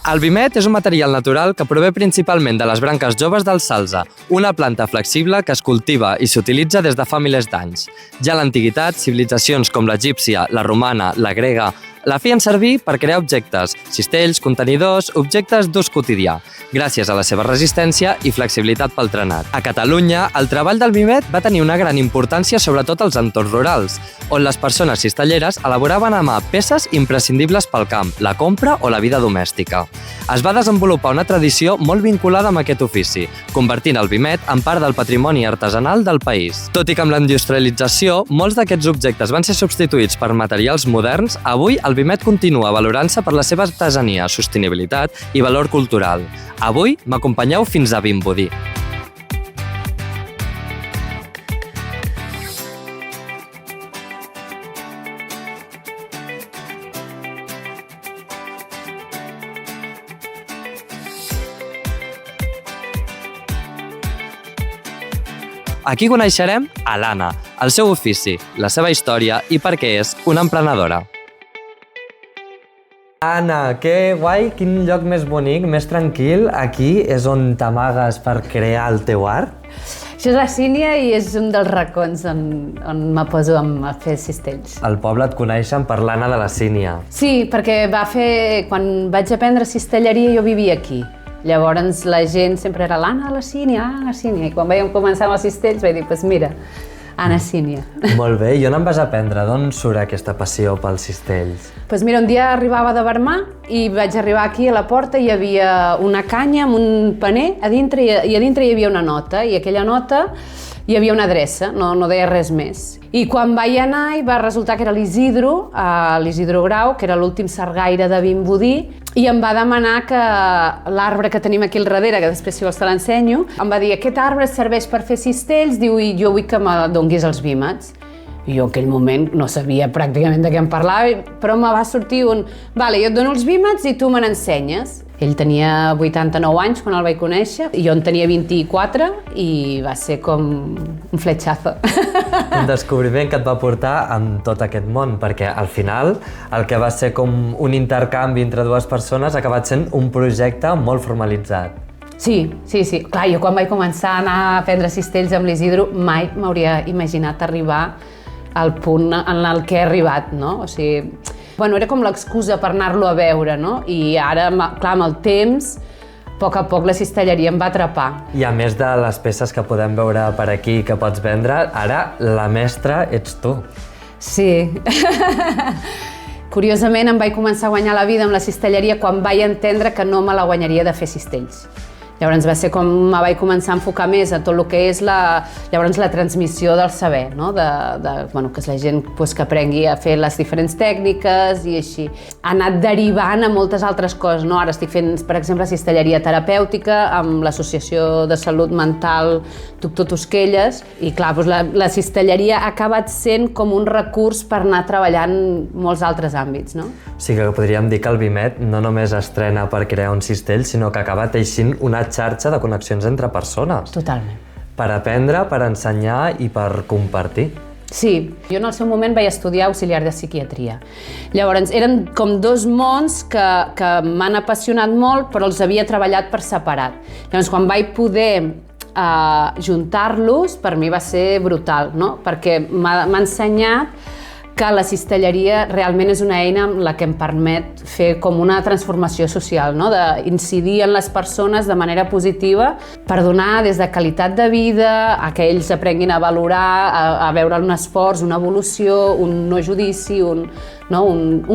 El vimet és un material natural que prové principalment de les branques joves del salze, una planta flexible que es cultiva i s'utilitza des de fa milers d'anys. Ja a l'antiguitat, civilitzacions com l'egípcia, la romana, la grega, la feien servir per crear objectes, cistells, contenidors, objectes d'ús quotidià, gràcies a la seva resistència i flexibilitat pel trenat. A Catalunya, el treball del vimet va tenir una gran importància sobretot als entorns rurals, on les persones cistelleres elaboraven a mà peces imprescindibles pel camp, la compra o la vida domèstica. Es va desenvolupar una tradició molt vinculada amb aquest ofici, convertint el vimet en part del patrimoni artesanal del país. Tot i que amb la industrialització, molts d'aquests objectes van ser substituïts per materials moderns, avui el vimet continua valorant-se per la seva artesania, sostenibilitat i valor cultural. Avui m'acompanyeu fins a Vimbodí. Aquí coneixerem a l'Anna, el seu ofici, la seva història i per què és una emprenedora. Anna, que guai, quin lloc més bonic, més tranquil. Aquí és on t'amagues per crear el teu art? Això és la Sínia i és un dels racons on me poso a fer cistells. Al poble et coneixen per l'Anna de la Sínia. Sí, perquè quan vaig aprendre cistelleria jo vivia aquí. Llavors la gent sempre era l'Anna de la Sínia, Anna de la Sínia. I quan vaig començar amb els cistells vaig dir, doncs mira, Anna Sínia. Molt bé, i on em vas aprendre? D'on surt aquesta passió pels cistells? Doncs mira, un dia arribava de Barmà i vaig arribar aquí a la porta i hi havia una canya amb un paner a dintre i a dintre hi havia una nota i aquella nota hi havia una adreça, no deia res més. I quan vaig anar va resultar que era l'Isidro Grau, que era l'últim sargaire de Vimbodí, i em va demanar que l'arbre que tenim aquí al darrere, que després si vols te l'ensenyo, em va dir, aquest arbre serveix per fer cistells, diu, i jo vull que me donguis els vímets. I jo en aquell moment no sabia pràcticament de què em parlava, però me va sortir vale, jo et dono els vímets i tu me n'ensenyes. Ell tenia 89 anys quan el vaig conèixer, i jo en tenia 24 i va ser com un fletxazo. Un descobriment que et va portar en tot aquest món, perquè al final el que va ser com un intercanvi entre dues persones ha acabat sent un projecte molt formalitzat. Sí. Clar, jo quan vaig començar a anar a aprendre cistells amb l'Isidro mai m'hauria imaginat arribar al punt en el que he arribat, no? O sigui, era com l'excusa per anar-lo a veure, no? I ara, clar, amb el temps, a poc la cistelleria em va atrapar. I a més de les peces que podem veure per aquí que pots vendre, ara la mestra ets tu. Sí. Curiosament em vaig començar a guanyar la vida amb la cistelleria quan vaig entendre que no me la guanyaria de fer cistells. Llavors va ser com me vaig començar a enfocar més a tot el que és la transmissió del saber, no? Que és la gent que aprengui a fer les diferents tècniques i així. Ha anat derivant a moltes altres coses, no? Ara estic fent, per exemple, cistelleria terapèutica amb l'Associació de Salut Mental Doctor Tosquelles i clar, la cistelleria ha acabat sent com un recurs per anar treballant molts altres àmbits, no? O sigui que podríem dir que el vimet no només estrena per crear un cistell, sinó que acaba teixint una xarxa de connexions entre persones. Totalment. Per aprendre, per ensenyar i per compartir. Sí, jo en el seu moment vaig estudiar auxiliar de psiquiatria. Llavors, eren com dos mons que m'han apassionat molt, però els havia treballat per separat. Llavors, quan vaig poder juntar-los, per mi va ser brutal, no? Perquè m'ha ensenyat que la cistelleria realment és una eina amb la que em permet fer com una transformació social, no? D'incidir en les persones de manera positiva per donar des de qualitat de vida a que ells aprenguin a valorar, a veure un esforç, una evolució, un no judici, un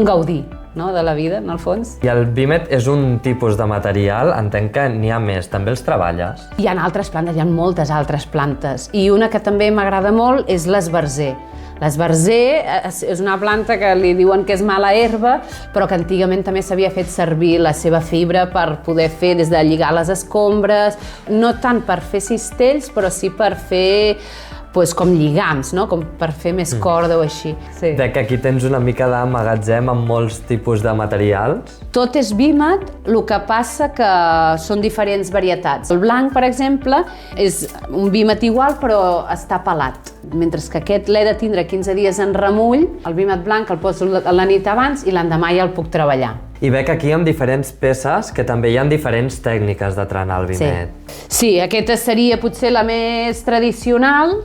gaudir, no? De la vida, en el fons. I el vimet és un tipus de material, entenc que n'hi ha més, també els treballes? Hi ha altres plantes, hi ha moltes altres plantes, i una que també m'agrada molt és l'esbarzer. L'esbarzer és una planta que li diuen que és mala herba, però que antigament també s'havia fet servir la seva fibra per poder fer des de lligar les escombres, no tant per fer cistells, però sí per fer com lligams, no? Com per fer més corda o així. Sí. Que aquí tens una mica de magatzem amb molts tipus de materials. Tot és vímet, el que passa que són diferents varietats. El blanc, per exemple, és un vímet igual però està pelat, mentre que aquest l'he de tindre 15 dies en remull. El vímet blanc el poso la nit abans i l'endemà ja el puc treballar. I veig aquí amb diferents peces que també hi ha diferents tècniques de trenar el vimet. Sí, aquesta seria potser la més tradicional,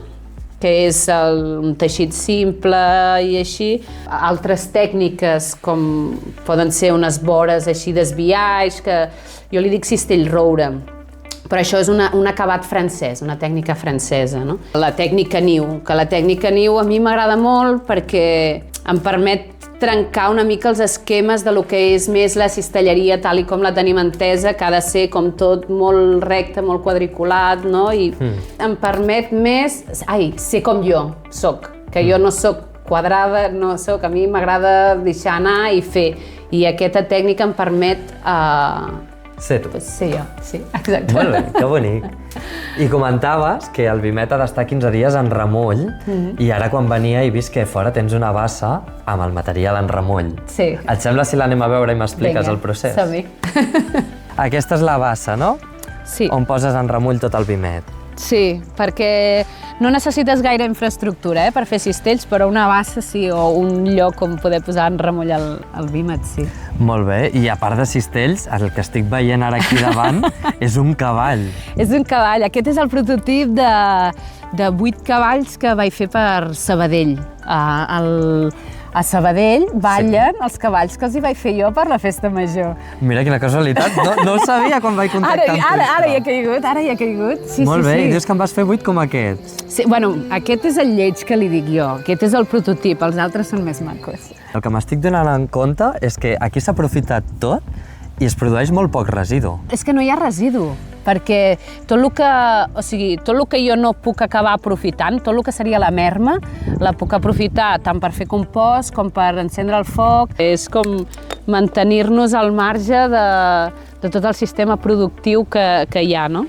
que és un teixit simple i així. Altres tècniques, com poden ser unes vores així d'esbiaix, que jo li dic cistell roure, però això és un acabat francès, una tècnica francesa, no? La tècnica niu, que la tècnica niu a mi m'agrada molt perquè em permet trencar una mica els esquemes de lo que és més la cistelleria tal i com la tenim entesa, que ha de ser com tot molt recte, molt quadriculat, no? I em permet més, ser com jo soc, que jo no soc quadrada, no soc, a mi m'agrada deixar anar i fer, i aquesta tècnica em permet ser tu. Ser jo, sí, exacte. Molt bé, que bonic. I comentaves que el vimet ha d'estar 15 dies en remull i ara quan venia he vist que fora tens una bassa amb el material en remull. Sí. Et sembla si l'anem a veure i m'expliques el procés? Som-hi. Aquesta és la bassa, no? Sí. On poses en remull tot el vimet. Sí, perquè no necessites gaire infraestructura per fer cistells, però una bassa sí, o un lloc on poder posar en remull el vímet, sí. Molt bé, i a part de cistells, el que estic veient ara aquí davant és un cavall. És un cavall, aquest és el prototip de 8 cavalls que vaig fer per Sabadell. A Sabadell ballen els cavalls que els hi vaig fer jo per la festa major. Mira quina casualitat, no ho sabia quan vaig contactar amb tu. Ara hi ha caigut, sí. Molt bé, i dius que em vas fer 8 com aquests. Sí, bueno, aquest és el lleig que li dic jo, aquest és el prototip, els altres són més macos. El que m'estic donant en compte és que aquí s'ha aprofitat tot i es produeix molt poc residu. És que no hi ha residu, perquè tot el que jo no puc acabar aprofitant, tot el que seria la merma, la puc aprofitar tant per fer compost com per encendre el foc. És com mantenir-nos al marge de tot el sistema productiu que hi ha, no?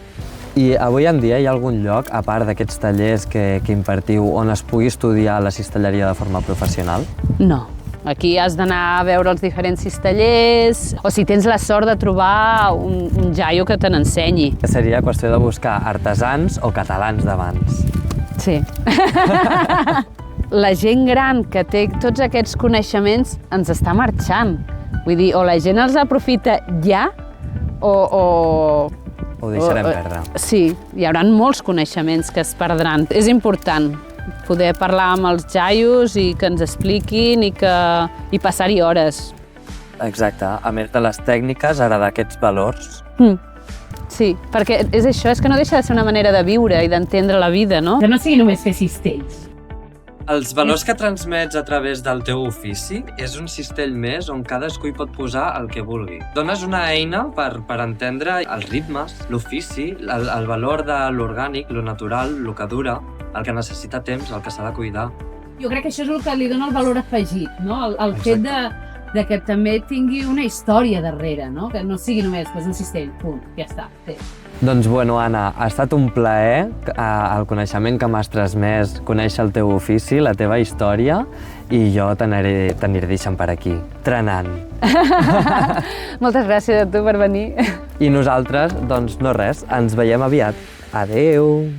I avui en dia hi ha algun lloc, a part d'aquests tallers que impartiu, on es pugui estudiar la cistelleria de forma professional? No. Aquí has d'anar a veure els diferents cistellers, o si tens la sort de trobar un jaio que te n'ensenyi. Seria qüestió de buscar artesans o catalans d'abans. Sí. La gent gran que té tots aquests coneixements ens està marxant. Vull dir, o la gent els aprofita ja, o ho deixarem perdre. Sí, hi haurà molts coneixements que es perdran. És important poder parlar amb els jaios i que ens expliquin i passar-hi hores. Exacte, a més de les tècniques, ara d'aquests valors. Sí, perquè és això, és que no deixa de ser una manera de viure i d'entendre la vida, no? Que no sigui només fer cistells. Els valors que transmets a través del teu ofici és un cistell més on cadascú hi pot posar el que vulgui. Dones una eina per entendre els ritmes, l'ofici, el valor de l'orgànic, lo natural, lo que dura, el que necessita temps, el que s'ha de cuidar. Jo crec que això és el que li dona el valor afegit, no? El fet de que també tingui una història darrere, no? Que no sigui només un cistell, punt, ja està. Doncs bueno, Anna, ha estat un plaer el coneixement que m'has transmès, conèixer el teu ofici, la teva història, i jo t'aniré deixant per aquí, trenant. Moltes gràcies a tu per venir. I nosaltres, doncs no res, ens veiem aviat. Adéu!